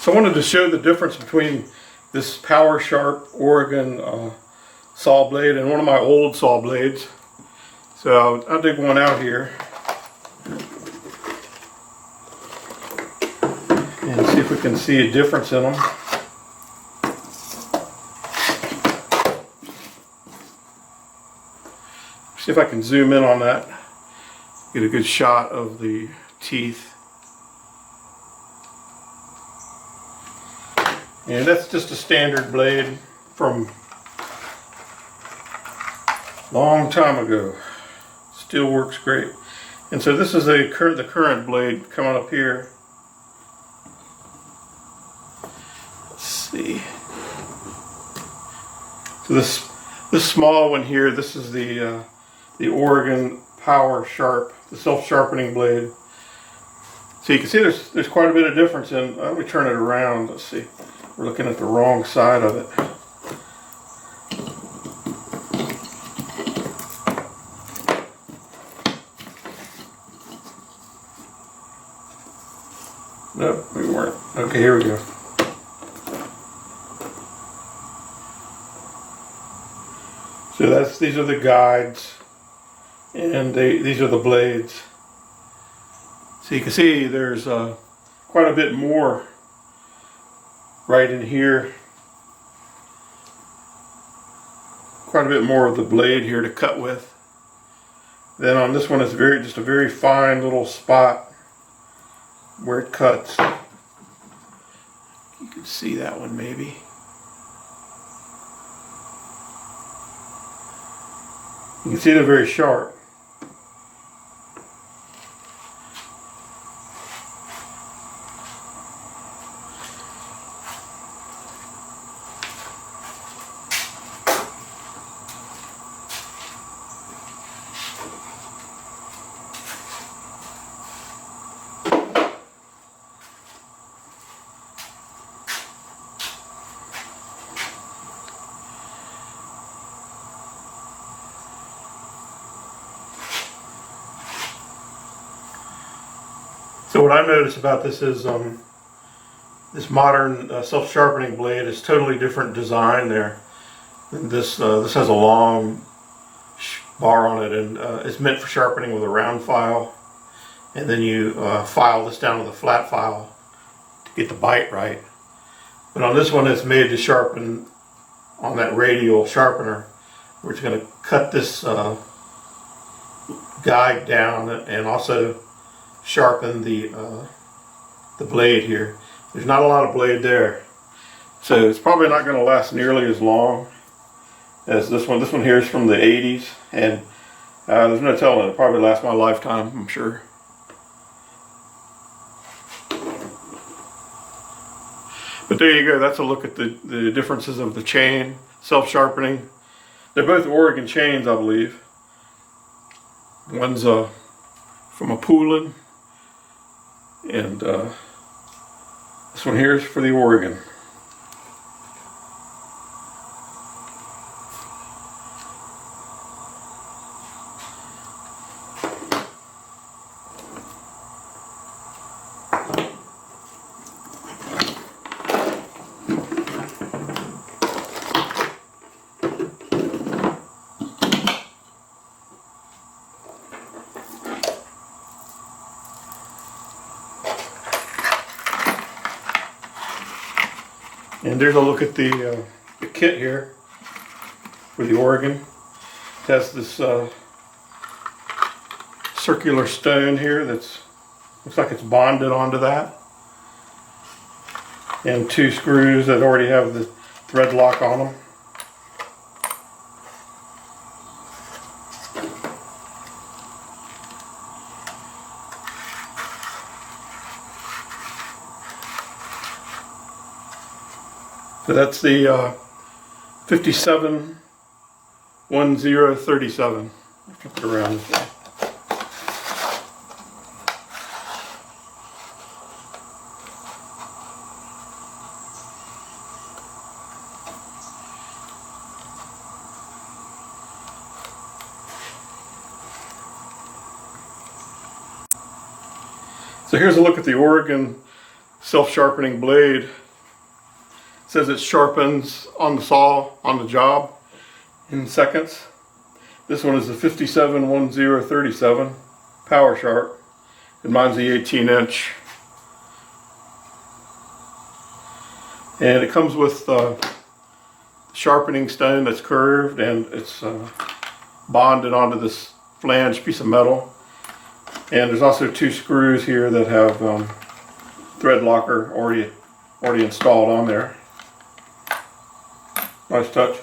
So I wanted to show the difference between this Powersharp Oregon saw blade and one of my old saw blades. So I'll dig one out here and see if we can see a difference in them. See if I can zoom in on that, get a good shot of the teeth. And that's just a standard blade from a long time ago. Still works great. And so this is the current blade coming up here. Let's see. So this small one here, this is the Oregon Powersharp, the self-sharpening blade. So you can see there's quite a bit of difference in. Let me turn it around. Let's see. We're looking at the wrong side of it. Nope, we weren't. Okay, here we go. So these are the guides, and these are the blades. So you can see there's quite a bit more right in here. Quite a bit more of the blade here to cut with. Then on this one it's just a very fine little spot where it cuts. You can see that one maybe. You can see they're very sharp. So what I noticed about this is this modern self-sharpening blade is totally different design there. This has a long bar on it, and it's meant for sharpening with a round file, and then you file this down with a flat file to get the bite right. But on this one it's made to sharpen on that radial sharpener. We're just going to cut this guide down and also sharpen the blade here. There's not a lot of blade there, so it's probably not going to last nearly as long as this one. This one here is from the 80s, and there's no telling, it'll probably last my lifetime, I'm sure. But there you go, that's a look at the differences of the chain, self-sharpening. They're both Oregon chains, I believe. One's from a Poulin, and this one here is for the Oregon. And there's a look at the kit here for the Oregon. It has this circular stone here that's looks like it's bonded onto that, and two screws that already have the thread lock on them. So that's the 571037. Flip it around this way. So here's a look at the Oregon self-sharpening blade. It says it sharpens on the saw, on the job, in seconds. This one is the 571037 Powersharp, and mine's the 18-inch. And it comes with sharpening stone that's curved, and it's bonded onto this flange piece of metal. And there's also 2 screws here that have thread locker already installed on there. Nice touch.